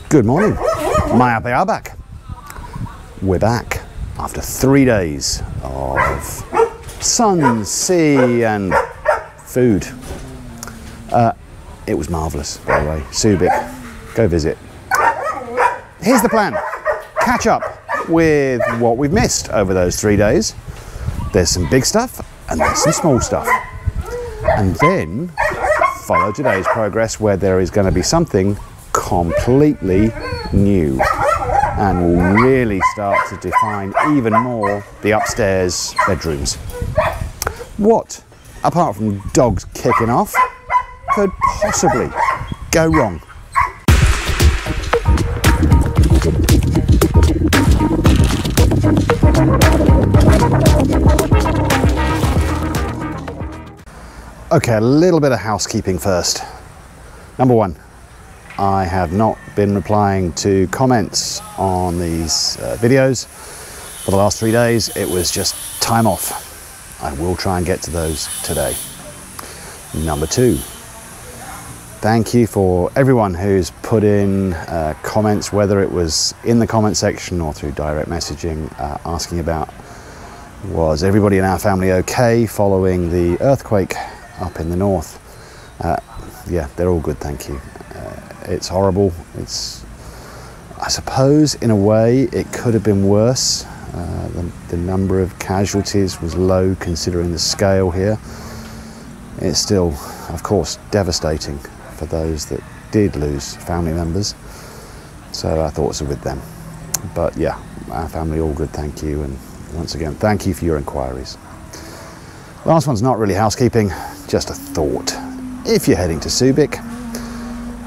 Good morning, Maya back. We're back after 3 days of sun, sea and food. It was marvellous, by the way. Subic, go visit. Here's the plan. Catch up with what we've missed over those 3 days. There's some big stuff and there's some small stuff. And then follow today's progress where there is going to be something completely new and will really start to define even more the upstairs bedrooms. What, apart from dogs kicking off, could possibly go wrong? Okay, a little bit of housekeeping first. Number one, I have not been replying to comments on these videos for the last 3 days. It was just time off. I will try and get to those today. Number two, thank you for everyone who's put in comments, whether it was in the comment section or through direct messaging, asking about was everybody in our family okay following the earthquake up in the north. Yeah, they're all good, thank you. It's horrible. I suppose in a way it could have been worse. The number of casualties was low considering the scale here. It's still, of course, devastating for those that did lose family members. So our thoughts are with them. But yeah, our family all good, thank you. And once again, thank you for your inquiries. Last one's not really housekeeping, just a thought. If you're heading to Subic,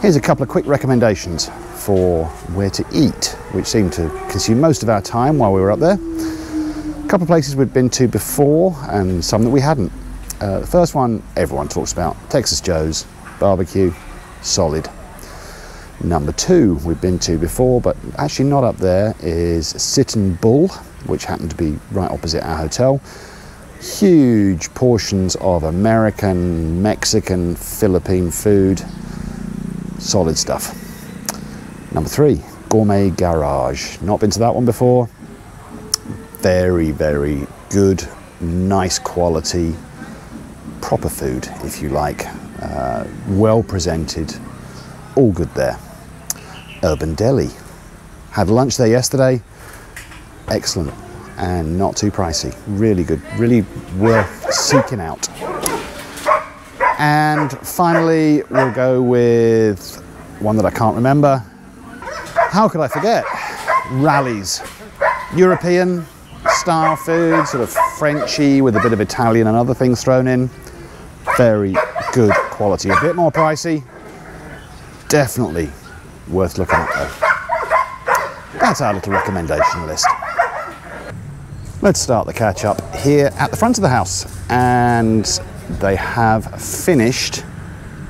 here's a couple of quick recommendations for where to eat, which seemed to consume most of our time while we were up there. A couple of places we'd been to before and some that we hadn't. The first one everyone talks about, Texas Joe's barbecue, solid. Number two we've been to before, but actually not up there, is Sit and Bull, which happened to be right opposite our hotel. Huge portions of American, Mexican, Philippine food. Solid stuff. Number three, Gourmet Garage. Not been to that one before. Very, very good, nice quality, proper food, if you like. Well presented, all good there. Urban Deli. Had lunch there yesterday. Excellent. And not too pricey. Really good, really worth seeking out. And finally, we'll go with one that I can't remember. How could I forget? Rallies. European style food, sort of Frenchy with a bit of Italian and other things thrown in. Very good quality. A bit more pricey. Definitely worth looking at though. That's our little recommendation list. Let's start the catch up here at the front of the house, and they have finished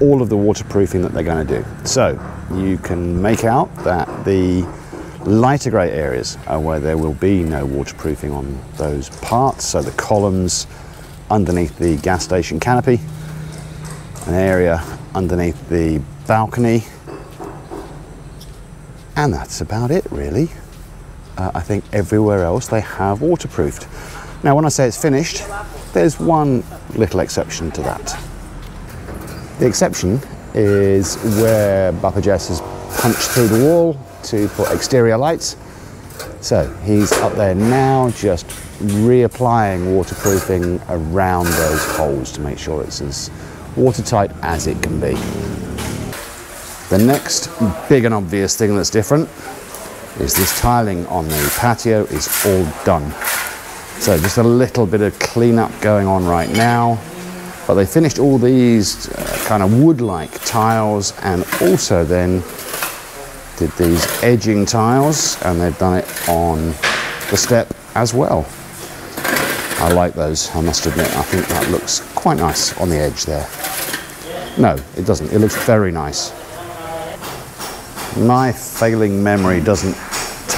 all of the waterproofing that they're going to do. So you can make out that the lighter grey areas are where there will be no waterproofing on those parts. So the columns underneath the gas station canopy, an area underneath the balcony, and that's about it really. I think everywhere else they have waterproofed. Now when I say it's finished, there's one little exception to that. The exception is where Papa Jess has punched through the wall to put exterior lights. So he's up there now just reapplying waterproofing around those holes to make sure it's as watertight as it can be. The next big and obvious thing that's different is this tiling on the patio is all done. So just a little bit of cleanup going on right now, but they finished all these kind of wood-like tiles and also then did these edging tiles, and they've done it on the step as well. I like those, I must admit. I think that looks quite nice on the edge there. No, it doesn't. It looks very nice. My failing memory doesn't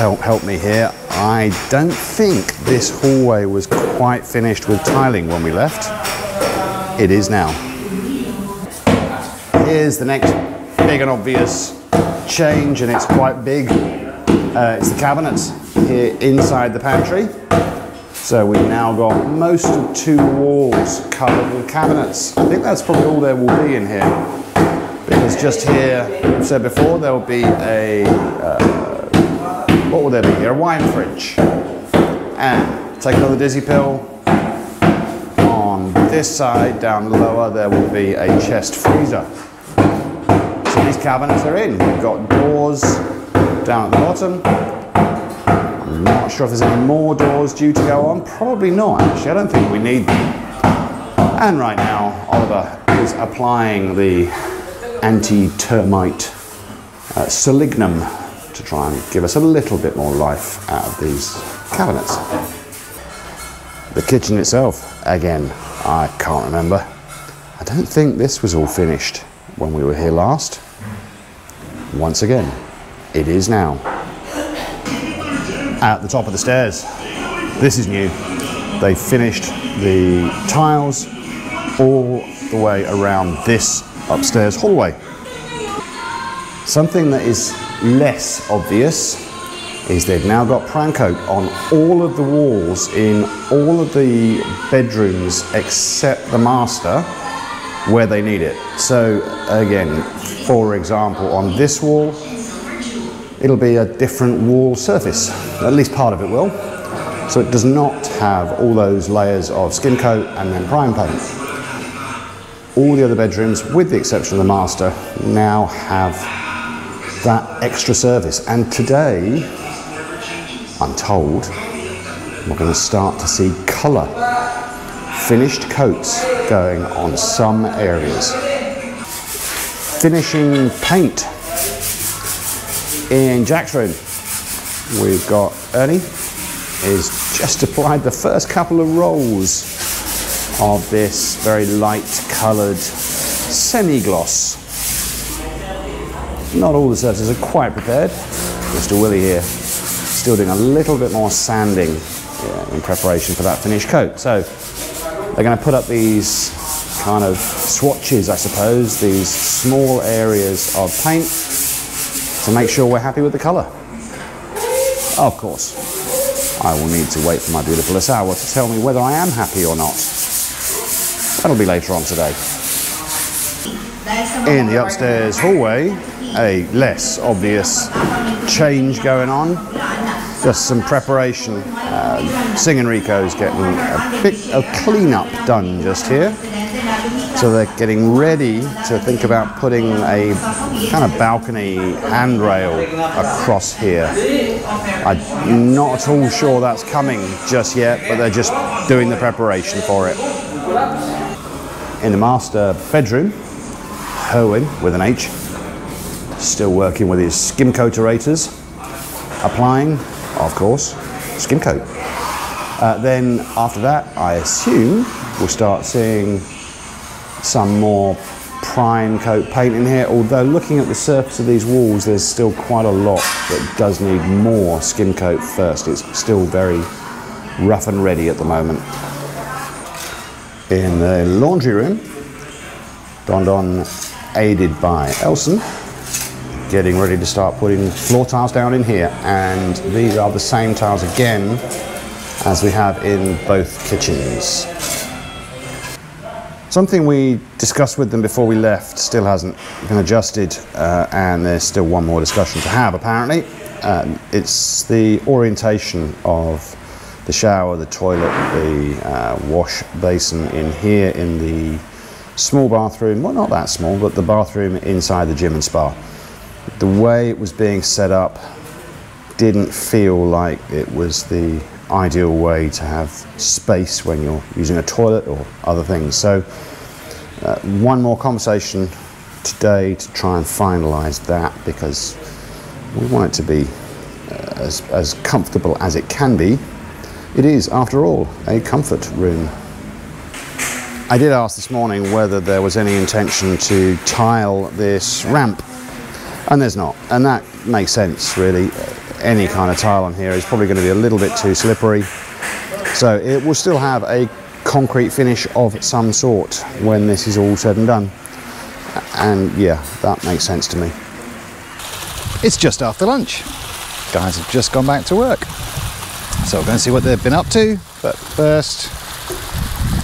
help me here. I don't think this hallway was quite finished with tiling when we left. It is now. Here's the next big and obvious change, and it's quite big. It's the cabinets here inside the pantry. So we've now got most of 2 walls covered with cabinets. I think that's probably all there will be in here. Because just here, I've said before, there will be a, what will there be here? A wine fridge. And take another dizzy pill. On this side, down lower, there will be a chest freezer. So these cabinets are in. We've got doors down at the bottom. I'm not sure if there's any more doors due to go on. Probably not, actually. I don't think we need them. And right now, Oliver is applying the anti-termite selignum to try and give us a little bit more life out of these cabinets. The kitchen itself, again, I can't remember. I don't think this was all finished when we were here last. Once again, it is now. At the top of the stairs, this is new. They finished the tiles all the way around this upstairs hallway. Something that is less obvious is they've now got pran coat on all of the walls in all of the bedrooms except the master where they need it. So again, for example, on this wall, it'll be a different wall surface. At least part of it will. So it does not have all those layers of skin coat and then prime paint. All the other bedrooms, with the exception of the master, now have that extra surface. And today, I'm told, we're going to start to see colour, finished coats going on some areas. Finishing paint. In Jack's room, we've got Ernie, who's just applied the first couple of rolls of this very light coloured semi-gloss. Not all the surfaces are quite prepared. Mr. Willie here, still doing a little bit more sanding in preparation for that finished coat. So they're going to put up these kind of swatches, I suppose, these small areas of paint to make sure we're happy with the colour. Of course, I will need to wait for my beautiful Asawa to tell me whether I am happy or not. That'll be later on today. In the upstairs hallway, a less obvious change going on. Just some preparation. Sing and Rico's getting a bit of clean-up done just here. So they're getting ready to think about putting a kind of balcony handrail across here. I'm not at all sure that's coming just yet, but they're just doing the preparation for it. In the master bedroom, Herwin, with an H, still working with his skim coatorators, applying, of course, skim coat. Then after that, I assume we'll start seeing some more prime coat paint in here, although looking at the surface of these walls, there's still quite a lot that does need more skim coat first. It's still very rough and ready at the moment. In the laundry room, Don Don, aided by Elson, getting ready to start putting floor tiles down in here, and these are the same tiles again as we have in both kitchens. Something we discussed with them before we left still hasn't been adjusted, and there's still one more discussion to have apparently. It's the orientation of the shower, the toilet, the wash basin in here in the small bathroom. Well, not that small, but the bathroom inside the gym and spa. The way it was being set up didn't feel like it was the ideal way to have space when you're using a toilet or other things. So one more conversation today to try and finalize that, because we want it to be as comfortable as it can be. It is, after all, a comfort room. I did ask this morning whether there was any intention to tile this ramp, and there's not, and that makes sense really. Any kind of tile on here is probably going to be a little bit too slippery, so it will still have a concrete finish of some sort when this is all said and done, and yeah, that makes sense to me. It's just after lunch. Guys have just gone back to work. So we're going to see what they've been up to. But first,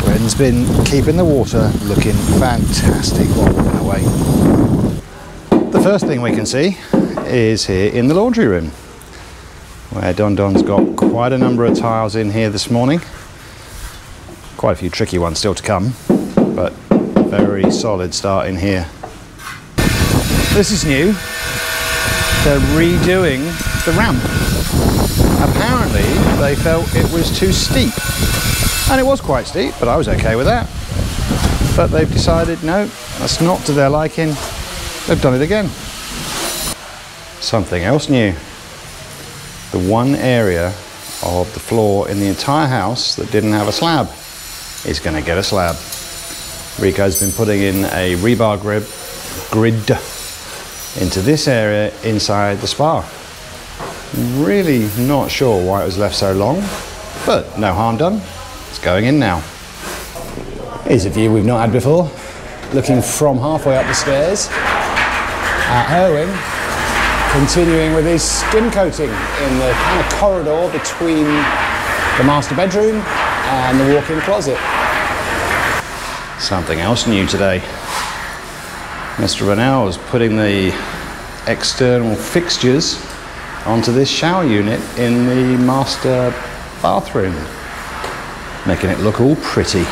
Gwen's been keeping the water looking fantastic while we've been away. The first thing we can see is here in the laundry room, where Don Don's got quite a number of tiles in here this morning. Quite a few tricky ones still to come, but very solid start in here. This is new. They're redoing the ramp. Apparently they felt it was too steep, and it was quite steep, but I was okay with that. But they've decided no, that's not to their liking. They've done it again. Something else new. The one area of the floor in the entire house that didn't have a slab is going to get a slab. Rico's been putting in a rebar grid into this area inside the spa. Really not sure why it was left so long, but no harm done. It's going in now. Here's a view we've not had before, looking from halfway up the stairs at Erwin, continuing with his skim coating in the kind of corridor between the master bedroom and the walk-in closet. Something else new today. Mr. Rennell is putting the external fixtures onto this shower unit in the master bathroom, making it look all pretty.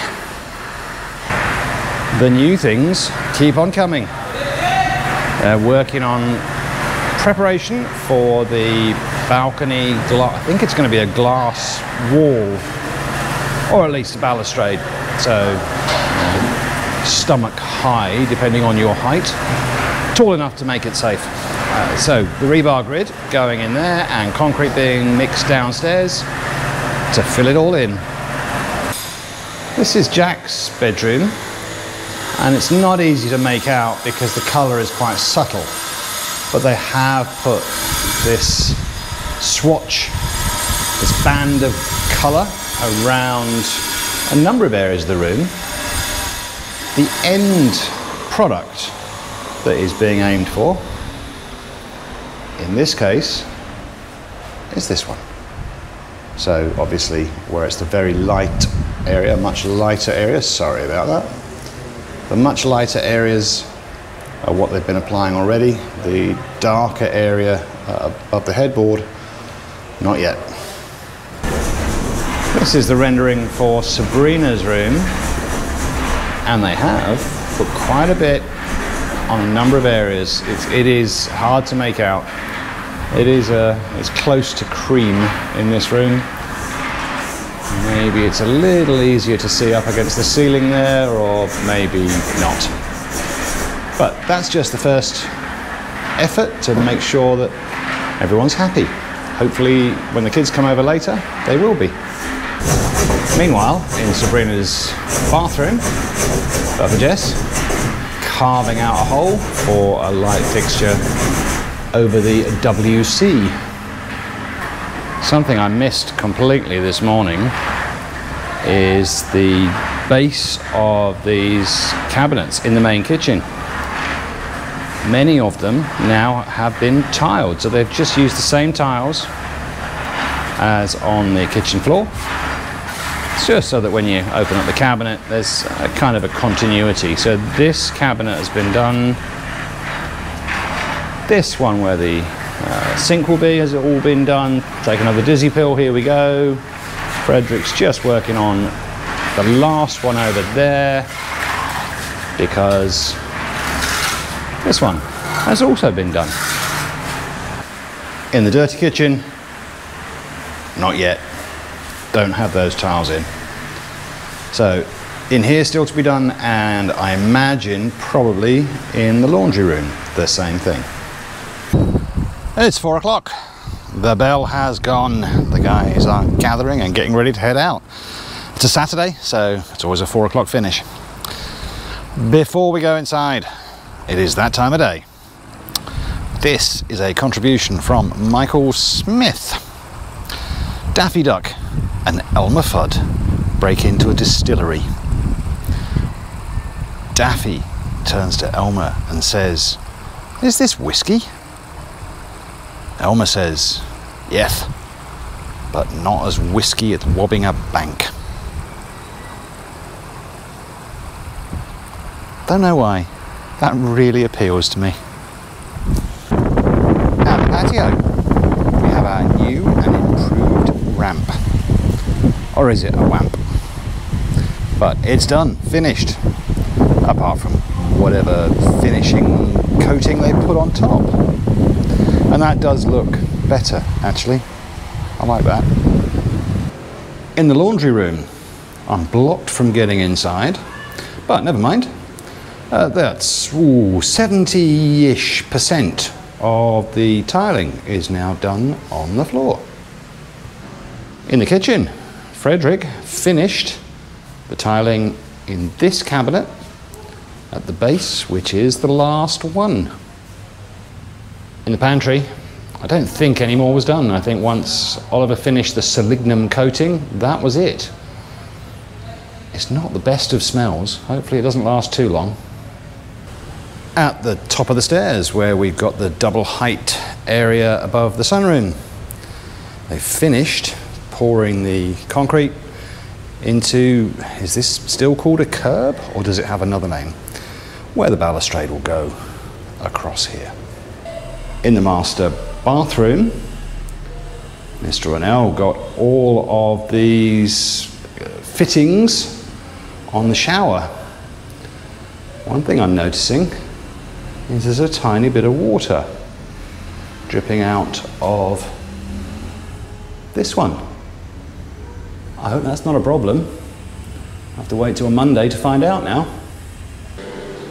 The new things keep on coming. They're working on preparation for the balcony I think it's going to be a glass wall, or at least a balustrade, so stomach high depending on your height, tall enough to make it safe. So the rebar grid going in there and concrete being mixed downstairs to fill it all in. This is Jack's bedroom, and it's not easy to make out because the colour is quite subtle, but they have put this swatch, this band of colour around a number of areas of the room. The end product that is being aimed for, in this case, is this one. So obviously where it's the very light area, much lighter areas, sorry about that, the much lighter areas are what they've been applying already. The darker area above the headboard, not yet. This is the rendering for Sabrina's room, and they have put quite a bit on a number of areas. It is hard to make out. It's close to cream in this room. Maybe it's a little easier to see up against the ceiling there, or maybe not. But that's just the first effort to make sure that everyone's happy. Hopefully when the kids come over later, they will be. Meanwhile, in Sabrina's bathroom, Bubba Jess carving out a hole for a light fixture over the WC. Something I missed completely this morning is the base of these cabinets in the main kitchen. Many of them now have been tiled, so they've just used the same tiles as on the kitchen floor. It's just so that when you open up the cabinet, there's a kind of a continuity. So this cabinet has been done. This one where the sink will be has all been done. Take another dizzy pill, here we go. Frederick's just working on the last one over there, because this one has also been done. In the dirty kitchen, not yet. Don't have those tiles in. So in here still to be done, and I imagine probably in the laundry room the same thing. It's 4 o'clock. The bell has gone. The guys are gathering and getting ready to head out. It's a Saturday, so it's always a 4 o'clock finish. Before we go inside, it is that time of day. This is a contribution from Michael Smith. Daffy Duck and Elmer Fudd break into a distillery. Daffy turns to Elmer and says, "Is this whiskey?" Elmer says, "Yes, but not as whiskey as wobbing a bank." Don't know why. That really appeals to me. At the patio, we have our new and improved ramp. Or is it a wamp? But it's done, finished. Apart from whatever finishing coating they put on top. And that does look better, actually. I like that. In the laundry room, I'm blocked from getting inside, but never mind. That's 70-ish% of the tiling is now done on the floor. In the kitchen, Frederick finished the tiling in this cabinet at the base, which is the last one. In the pantry, I don't think any more was done. I think once Oliver finished the selignum coating, that was it. It's not the best of smells. Hopefully it doesn't last too long. At the top of the stairs, where we've got the double height area above the sunroom, they've finished pouring the concrete into, is this still called a curb, or does it have another name? Where the balustrade will go across here. In the master bathroom, Mr. Ronnell got all of these fittings on the shower. One thing I'm noticing is there's a tiny bit of water dripping out of this one. I hope that's not a problem. I'll have to wait till Monday to find out now.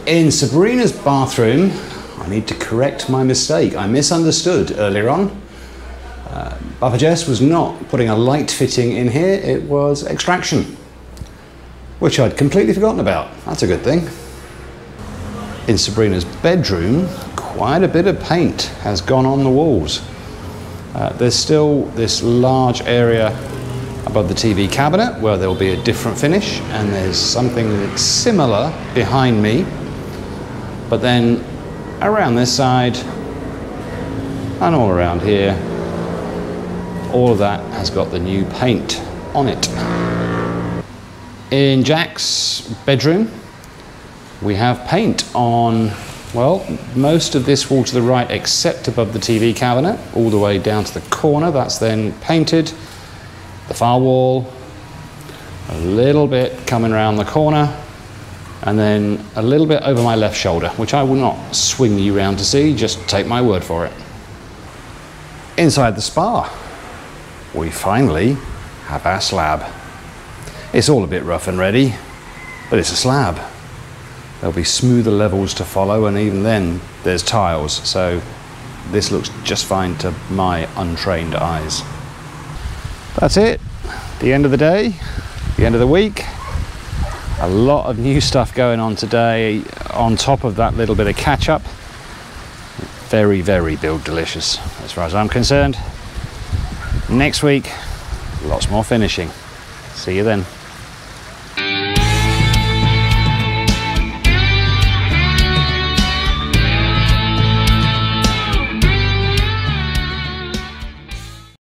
In Sabrina's bathroom, I need to correct my mistake. I misunderstood earlier on. Papa Jess was not putting a light fitting in here, it was extraction, which I'd completely forgotten about. That's a good thing. In Sabrina's bedroom, quite a bit of paint has gone on the walls. There's still this large area above the TV cabinet where there'll be a different finish, and there's something that's similar behind me. But then around this side and all around here, all of that has got the new paint on it. In Jack's bedroom, we have paint on, well, most of this wall to the right except above the TV cabinet, all the way down to the corner. That's then painted. The far wall, a little bit coming around the corner, and then a little bit over my left shoulder, which I will not swing you round to see, just take my word for it. Inside the spa, we finally have our slab. It's all a bit rough and ready, but it's a slab. There'll be smoother levels to follow, and even then there's tiles, so this looks just fine to my untrained eyes. That's it. The end of the day, the end of the week. A lot of new stuff going on today on top of that little bit of catch up. Very, very build delicious as far as I'm concerned. Next week, lots more finishing. See you then.